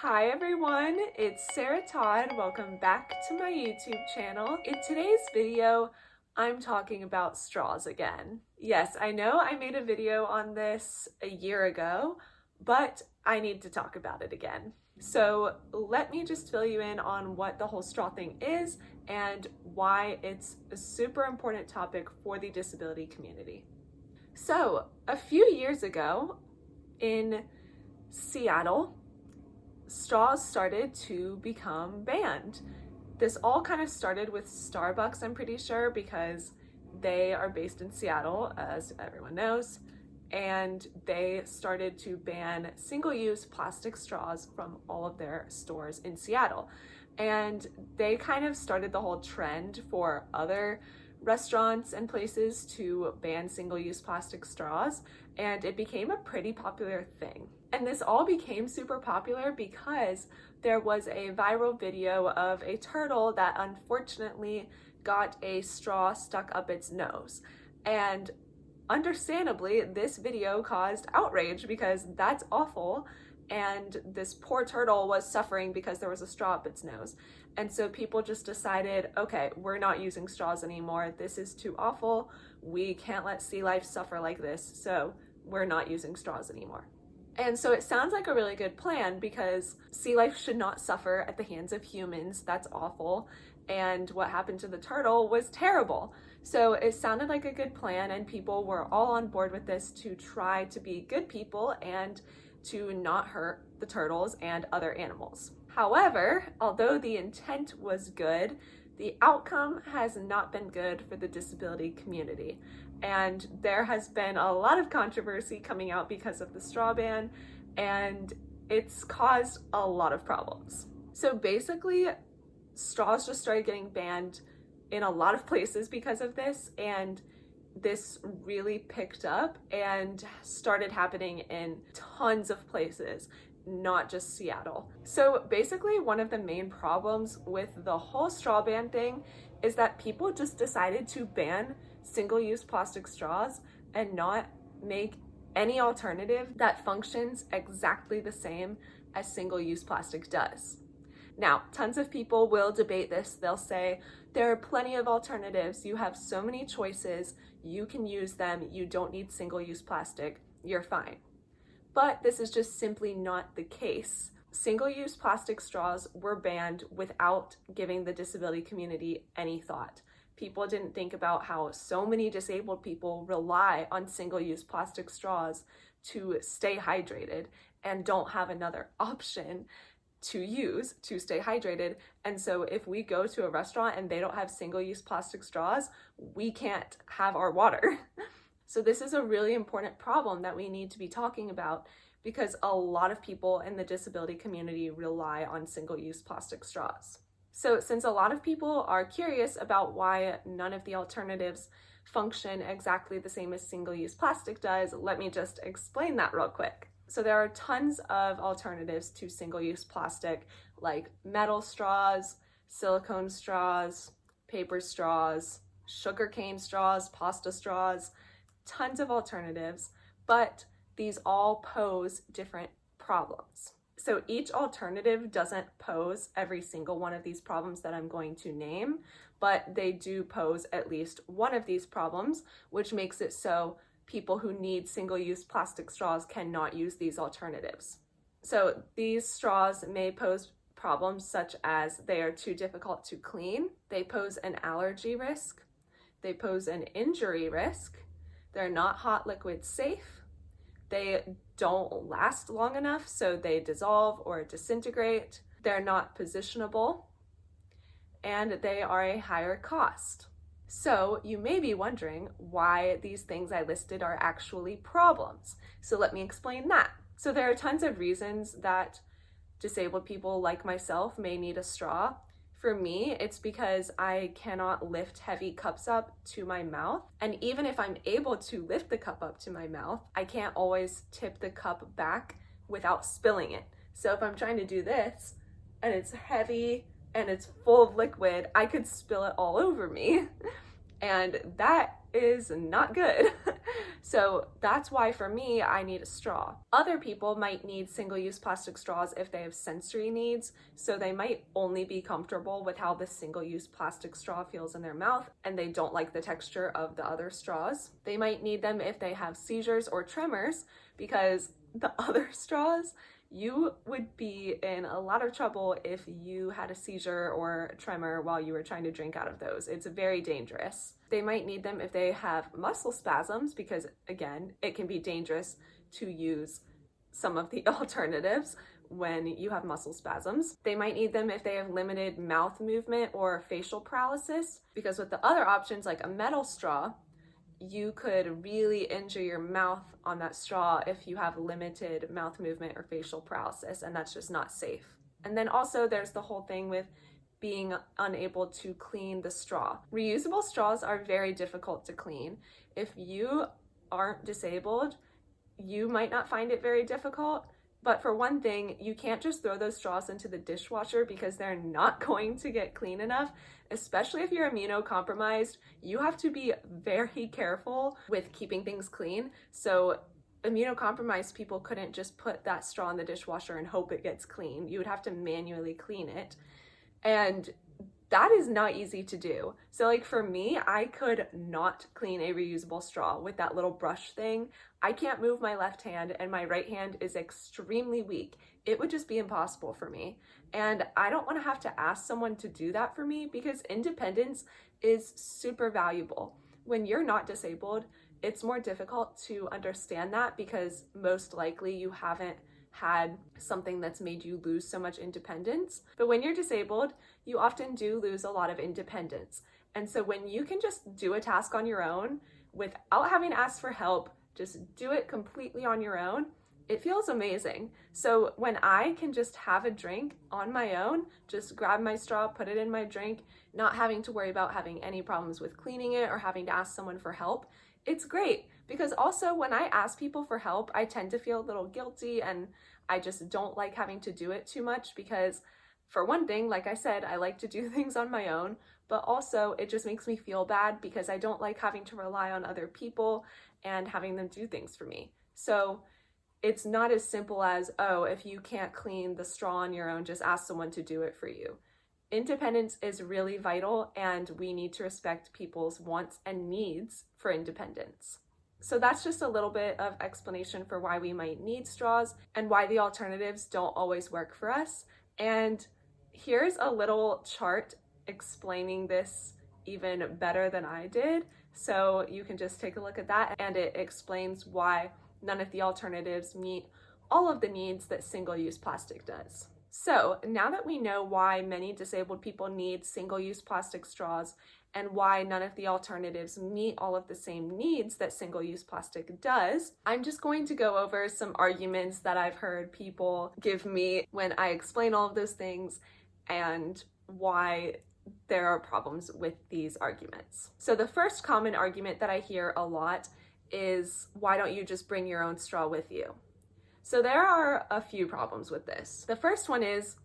Hi everyone, it's Sarah Todd. Welcome back to my YouTube channel. In today's video, I'm talking about straws again. Yes, I know I made a video on this a year ago, but I need to talk about it again. So let me just fill you in on what the whole straw thing is and why it's a super important topic for the disability community. So a few years ago in Seattle, straws started to become banned. This all kind of started with Starbucks, I'm pretty sure, because they are based in Seattle, as everyone knows, and they started to ban single-use plastic straws from all of their stores in Seattle. And they kind of started the whole trend for other restaurants and places to ban single-use plastic straws, and it became a pretty popular thing. And this all became super popular because there was a viral video of a turtle that unfortunately got a straw stuck up its nose. And understandably, this video caused outrage because that's awful, and this poor turtle was suffering because there was a straw up its nose. And so people just decided, okay, we're not using straws anymore. This is too awful. We can't let sea life suffer like this, so we're not using straws anymore. And so it sounds like a really good plan because sea life should not suffer at the hands of humans. That's awful. And what happened to the turtle was terrible. So it sounded like a good plan, and people were all on board with this to try to be good people and to not hurt the turtles and other animals. However, although the intent was good, the outcome has not been good for the disability community. And there has been a lot of controversy coming out because of the straw ban, and it's caused a lot of problems. So basically, straws just started getting banned in a lot of places because of this, and this really picked up and started happening in tons of places, not just Seattle. So basically, one of the main problems with the whole straw ban thing is that people just decided to ban single-use plastic straws and not make any alternative that functions exactly the same as single-use plastic does. Now, tons of people will debate this. They'll say, there are plenty of alternatives. You have so many choices. You can use them. You don't need single-use plastic. You're fine. But this is just simply not the case. Single-use plastic straws were banned without giving the disability community any thought. People didn't think about how so many disabled people rely on single-use plastic straws to stay hydrated and don't have another option to use to stay hydrated. And so if we go to a restaurant and they don't have single-use plastic straws, we can't have our water. So this is a really important problem that we need to be talking about because a lot of people in the disability community rely on single-use plastic straws. So since a lot of people are curious about why none of the alternatives function exactly the same as single-use plastic does, let me just explain that real quick. So there are tons of alternatives to single-use plastic, like metal straws, silicone straws, paper straws, sugarcane straws, pasta straws, tons of alternatives, but these all pose different problems. So each alternative doesn't pose every single one of these problems that I'm going to name, but they do pose at least one of these problems, which makes it so people who need single-use plastic straws cannot use these alternatives. So these straws may pose problems such as they are too difficult to clean, they pose an allergy risk, they pose an injury risk, they're not hot liquid safe, they don't last long enough, so they dissolve or disintegrate, they're not positionable, and they are a higher cost. So you may be wondering why these things I listed are actually problems. So let me explain that. So there are tons of reasons that disabled people like myself may need a straw. For me, it's because I cannot lift heavy cups up to my mouth. And even if I'm able to lift the cup up to my mouth, I can't always tip the cup back without spilling it. So if I'm trying to do this and it's heavy and it's full of liquid, I could spill it all over me. And that is not good. So that's why for me, I need a straw. Other people might need single-use plastic straws if they have sensory needs, so they might only be comfortable with how the single-use plastic straw feels in their mouth and they don't like the texture of the other straws. They might need them if they have seizures or tremors, because the other straws, you would be in a lot of trouble if you had a seizure or a tremor while you were trying to drink out of those. It's very dangerous. They might need them if they have muscle spasms, because again, it can be dangerous to use some of the alternatives when you have muscle spasms. They might need them if they have limited mouth movement or facial paralysis, because with the other options like a metal straw, you could really injure your mouth on that straw if you have limited mouth movement or facial paralysis, and that's just not safe. And then also there's the whole thing with being unable to clean the straw. Reusable straws are very difficult to clean. If you aren't disabled, you might not find it very difficult. But for one thing, you can't just throw those straws into the dishwasher because they're not going to get clean enough. Especially if you're immunocompromised, you have to be very careful with keeping things clean. So immunocompromised people couldn't just put that straw in the dishwasher and hope it gets clean. You would have to manually clean it. And that is not easy to do. So like for me, I could not clean a reusable straw with that little brush thing. I can't move my left hand and my right hand is extremely weak. It would just be impossible for me. And I don't want to have to ask someone to do that for me, because independence is super valuable. When you're not disabled, it's more difficult to understand that because most likely you haven't had something that's made you lose so much independence. But when you're disabled, you often do lose a lot of independence. And so when you can just do a task on your own without having to ask for help, just do it completely on your own, it feels amazing. So when I can just have a drink on my own, just grab my straw, put it in my drink, not having to worry about having any problems with cleaning it or having to ask someone for help, it's great. Because also when I ask people for help, I tend to feel a little guilty, and I just don't like having to do it too much because, for one thing, like I said, I like to do things on my own, but also it just makes me feel bad because I don't like having to rely on other people and having them do things for me. So it's not as simple as, oh, if you can't clean the straw on your own, just ask someone to do it for you. Independence is really vital, and we need to respect people's wants and needs for independence. So that's just a little bit of explanation for why we might need straws and why the alternatives don't always work for us. And here's a little chart explaining this even better than I did. So you can just take a look at that, and it explains why none of the alternatives meet all of the needs that single-use plastic does. So now that we know why many disabled people need single-use plastic straws and why none of the alternatives meet all of the same needs that single-use plastic does, I'm just going to go over some arguments that I've heard people give me when I explain all of those things and why there are problems with these arguments. So the first common argument that I hear a lot is, why don't you just bring your own straw with you? So there are a few problems with this. The first one is,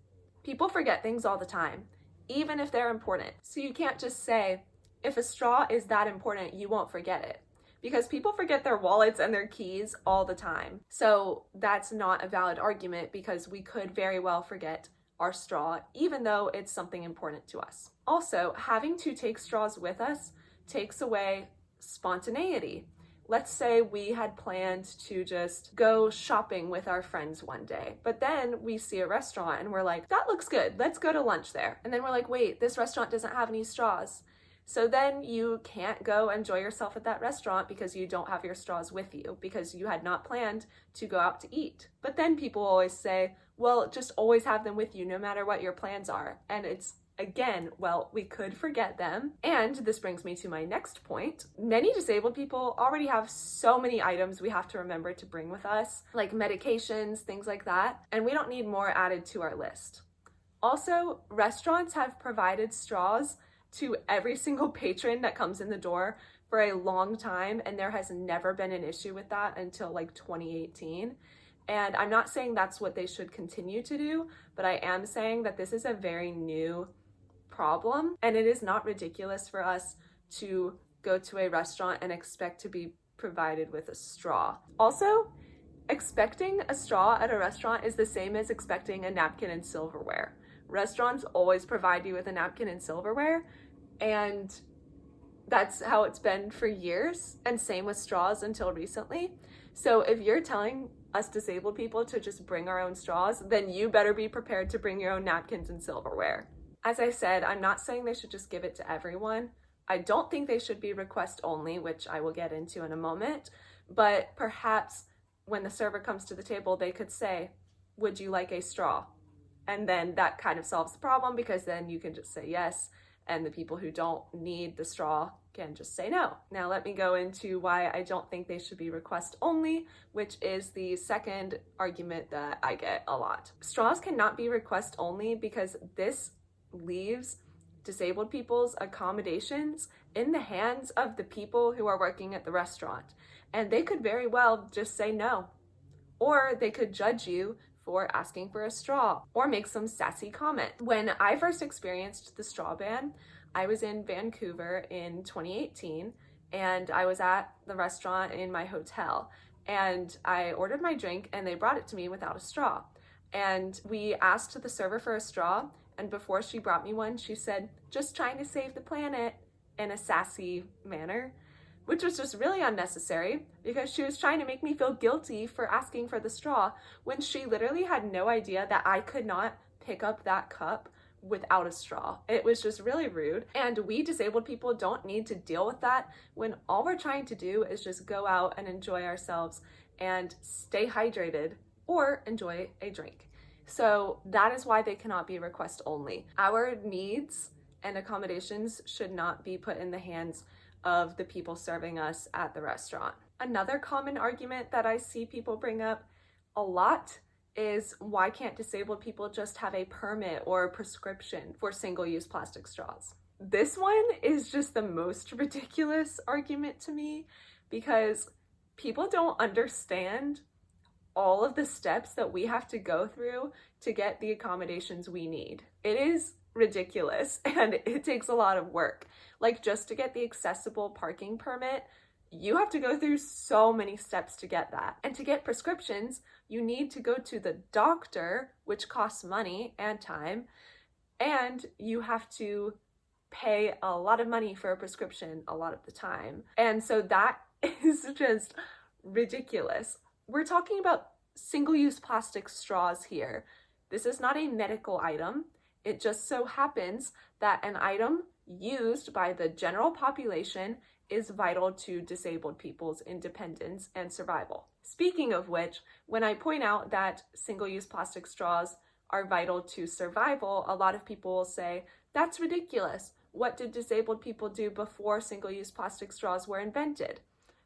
people forget things all the time, even if they're important. So you can't just say, if a straw is that important, you won't forget it. Because people forget their wallets and their keys all the time. So that's not a valid argument, because we could very well forget our straw, even though it's something important to us. Also, having to take straws with us takes away spontaneity. Let's say we had planned to just go shopping with our friends one day, but then we see a restaurant and we're like, that looks good, let's go to lunch there. And then we're like, wait, this restaurant doesn't have any straws. So then you can't go enjoy yourself at that restaurant because you don't have your straws with you, because you had not planned to go out to eat. But then people always say, well, just always have them with you no matter what your plans are. And it's, again, well, we could forget them. And this brings me to my next point. Many disabled people already have so many items we have to remember to bring with us, like medications, things like that, and we don't need more added to our list. Also, restaurants have provided straws to every single patron that comes in the door for a long time, and there has never been an issue with that until like 2018. And I'm not saying that's what they should continue to do, but I am saying that this is a very new problem, and it is not ridiculous for us to go to a restaurant and expect to be provided with a straw. Also, expecting a straw at a restaurant is the same as expecting a napkin and silverware. Restaurants always provide you with a napkin and silverware, and that's how it's been for years, and same with straws until recently. So if you're telling us disabled people to just bring our own straws, then you better be prepared to bring your own napkins and silverware. As I said, I'm not saying they should just give it to everyone. I don't think they should be request only, which I will get into in a moment, but perhaps when the server comes to the table, they could say, would you like a straw? And then that kind of solves the problem, because then you can just say yes, and the people who don't need the straw can just say no. Now let me go into why I don't think they should be request only, which is the second argument that I get a lot. Straws cannot be request only because this leaves disabled people's accommodations in the hands of the people who are working at the restaurant. And they could very well just say no. Or they could judge you for asking for a straw or make some sassy comment. When I first experienced the straw ban, I was in Vancouver in 2018, and I was at the restaurant in my hotel, and I ordered my drink and they brought it to me without a straw. And we asked the server for a straw, and before she brought me one, she said, just trying to save the planet, in a sassy manner, which was just really unnecessary because she was trying to make me feel guilty for asking for the straw when she literally had no idea that I could not pick up that cup without a straw. It was just really rude. And we disabled people don't need to deal with that when all we're trying to do is just go out and enjoy ourselves and stay hydrated or enjoy a drink. So that is why they cannot be request only. Our needs and accommodations should not be put in the hands of the people serving us at the restaurant. Another common argument that I see people bring up a lot is, why can't disabled people just have a permit or a prescription for single-use plastic straws? This one is just the most ridiculous argument to me, because people don't understand all of the steps that we have to go through to get the accommodations we need. It is ridiculous, and it takes a lot of work. Like, just to get the accessible parking permit, you have to go through so many steps to get that. And to get prescriptions, you need to go to the doctor, which costs money and time, and you have to pay a lot of money for a prescription a lot of the time. And so that is just ridiculous. We're talking about single-use plastic straws here. This is not a medical item. It just so happens that an item used by the general population is vital to disabled people's independence and survival. Speaking of which, when I point out that single-use plastic straws are vital to survival, a lot of people will say, that's ridiculous. What did disabled people do before single-use plastic straws were invented?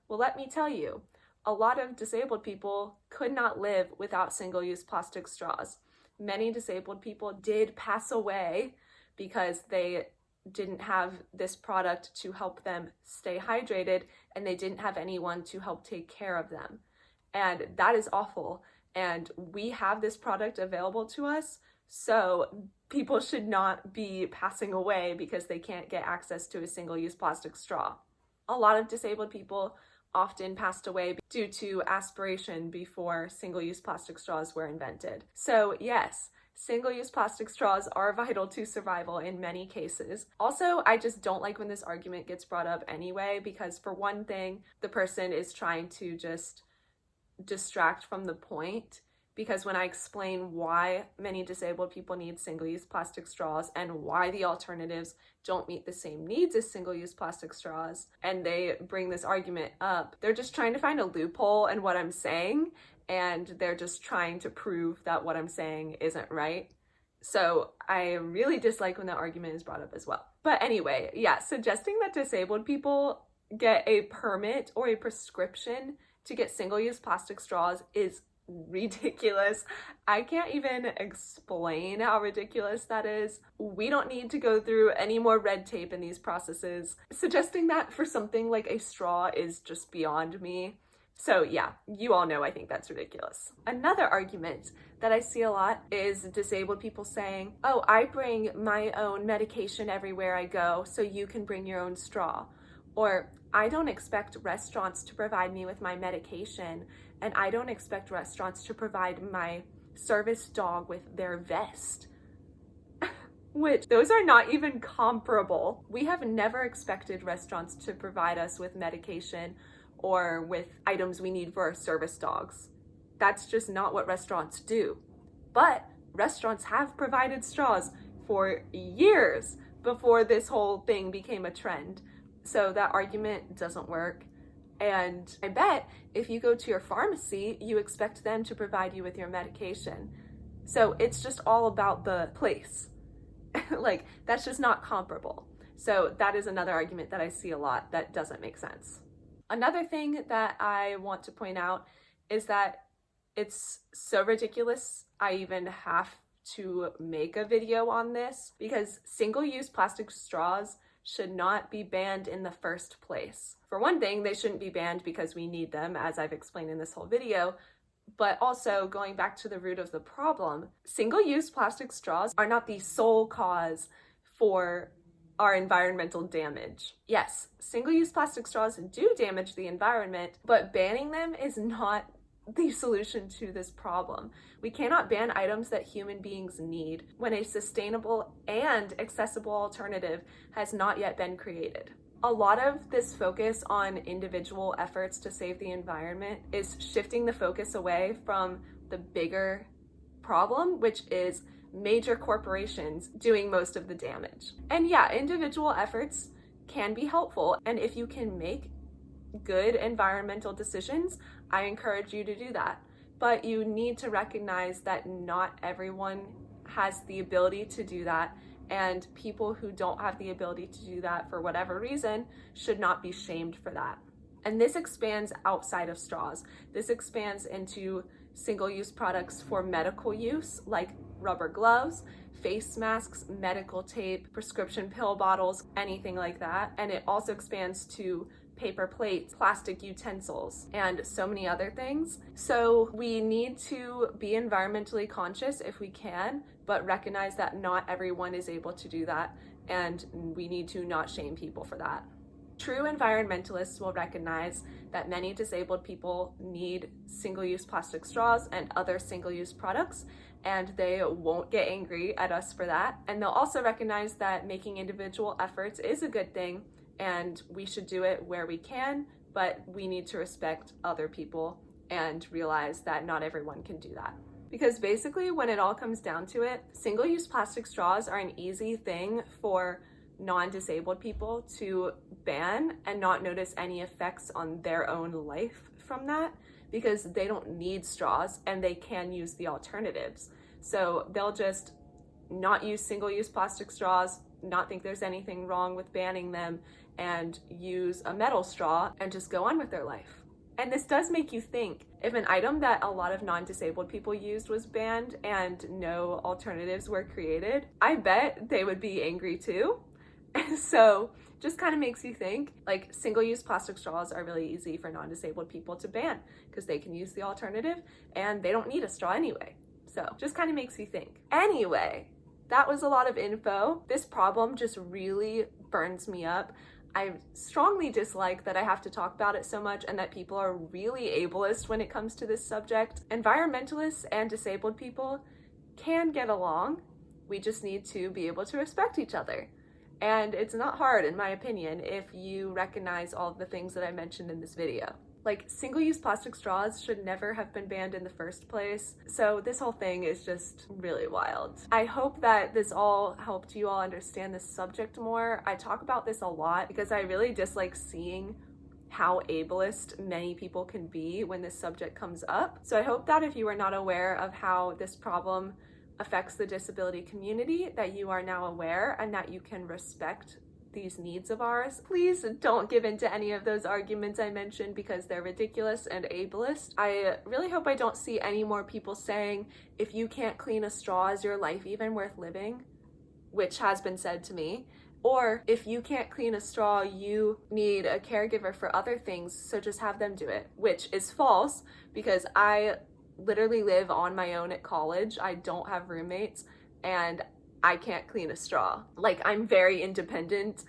Well, let me tell you, a lot of disabled people could not live without single-use plastic straws. Many disabled people did pass away because they didn't have this product to help them stay hydrated, and they didn't have anyone to help take care of them. And that is awful. And we have this product available to us, so people should not be passing away because they can't get access to a single-use plastic straw. A lot of disabled people often passed away due to aspiration before single-use plastic straws were invented. So yes, single-use plastic straws are vital to survival in many cases. Also, I just don't like when this argument gets brought up anyway, because for one thing, the person is trying to just distract from the point, because when I explain why many disabled people need single-use plastic straws and why the alternatives don't meet the same needs as single-use plastic straws, and they bring this argument up, they're just trying to find a loophole in what I'm saying, and they're just trying to prove that what I'm saying isn't right. So I really dislike when that argument is brought up as well. But anyway, yeah, suggesting that disabled people get a permit or a prescription to get single-use plastic straws is ridiculous. I can't even explain how ridiculous that is. We don't need to go through any more red tape in these processes. Suggesting that for something like a straw is just beyond me. So yeah, you all know I think that's ridiculous. Another argument that I see a lot is disabled people saying, oh, I bring my own medication everywhere I go, so you can bring your own straw. Or I don't expect restaurants to provide me with my medication, and I don't expect restaurants to provide my service dog with their vest. Which, those are not even comparable. We have never expected restaurants to provide us with medication or with items we need for our service dogs. That's just not what restaurants do. But restaurants have provided straws for years before this whole thing became a trend. So that argument doesn't work. And I bet if you go to your pharmacy, you expect them to provide you with your medication. So it's just all about the place. Like, that's just not comparable. So that is another argument that I see a lot that doesn't make sense. Another thing that I want to point out is that it's so ridiculous I even have to make a video on this, because single-use plastic straws should not be banned in the first place. For one thing, they shouldn't be banned because we need them, as I've explained in this whole video. But also, going back to the root of the problem, single-use plastic straws are not the sole cause for our environmental damage. Yes, single-use plastic straws do damage the environment, but banning them is not the solution to this problem. We cannot ban items that human beings need when a sustainable and accessible alternative has not yet been created. A lot of this focus on individual efforts to save the environment is shifting the focus away from the bigger problem, which is major corporations doing most of the damage. And yeah, individual efforts can be helpful, and if you can make good environmental decisions, I encourage you to do that. But you need to recognize that not everyone has the ability to do that, and people who don't have the ability to do that for whatever reason should not be shamed for that. And this expands outside of straws. This expands into single-use products for medical use, like rubber gloves, face masks, medical tape, prescription pill bottles, anything like that. And it also expands to paper plates, plastic utensils, and so many other things. So we need to be environmentally conscious if we can, but recognize that not everyone is able to do that, and we need to not shame people for that. True environmentalists will recognize that many disabled people need single-use plastic straws and other single-use products, and they won't get angry at us for that. And they'll also recognize that making individual efforts is a good thing, and we should do it where we can, but we need to respect other people and realize that not everyone can do that. Because basically, when it all comes down to it, single-use plastic straws are an easy thing for non-disabled people to ban and not notice any effects on their own life from that, because they don't need straws and they can use the alternatives. So they'll just not use single-use plastic straws, not think there's anything wrong with banning them, and use a metal straw and just go on with their life. And this does make you think, if an item that a lot of non-disabled people used was banned and no alternatives were created, I bet they would be angry too. So just kind of makes you think, like, single-use plastic straws are really easy for non-disabled people to ban because they can use the alternative and they don't need a straw anyway. So just kind of makes you think. Anyway, that was a lot of info. This problem just really burns me up. I strongly dislike that I have to talk about it so much and that people are really ableist when it comes to this subject. Environmentalists and disabled people can get along. We just need to be able to respect each other. And it's not hard, in my opinion, if you recognize all of the things that I mentioned in this video. Like, single-use plastic straws should never have been banned in the first place. So this whole thing is just really wild. I hope that this all helped you all understand this subject more. I talk about this a lot because I really dislike seeing how ableist many people can be when this subject comes up. So I hope that if you are not aware of how this problem affects the disability community, that you are now aware and that you can respect these needs of ours. Please don't give in to any of those arguments I mentioned because they're ridiculous and ableist. I really hope I don't see any more people saying, if you can't clean a straw, is your life even worth living? Which has been said to me. Or, if you can't clean a straw, you need a caregiver for other things, so just have them do it. Which is false, because I literally live on my own at college. I don't have roommates, and I can't clean a straw. Like, I'm very independent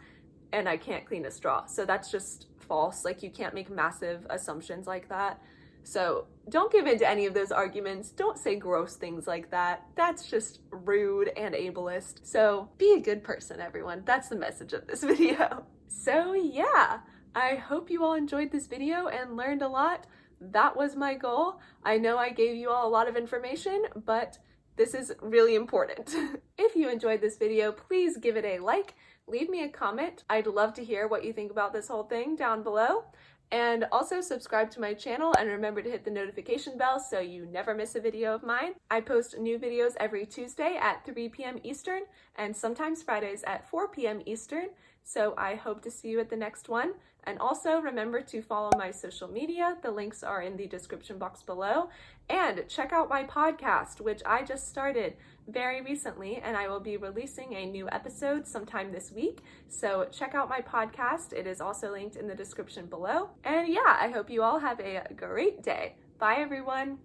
and I can't clean a straw. So that's just false. Like, you can't make massive assumptions like that. So don't give in to any of those arguments. Don't say gross things like that. That's just rude and ableist. So be a good person, everyone. That's the message of this video. So yeah, I hope you all enjoyed this video and learned a lot. That was my goal. I know I gave you all a lot of information, but this is really important. If you enjoyed this video, please give it a like, leave me a comment. I'd love to hear what you think about this whole thing down below. And also subscribe to my channel and remember to hit the notification bell so you never miss a video of mine. I post new videos every Tuesday at 3 p.m. Eastern and sometimes Fridays at 4 p.m. Eastern. So I hope to see you at the next one. And also remember to follow my social media. The links are in the description box below. And check out my podcast, which I just started very recently, and I will be releasing a new episode sometime this week. So check out my podcast. It is also linked in the description below. And yeah, I hope you all have a great day. Bye, everyone.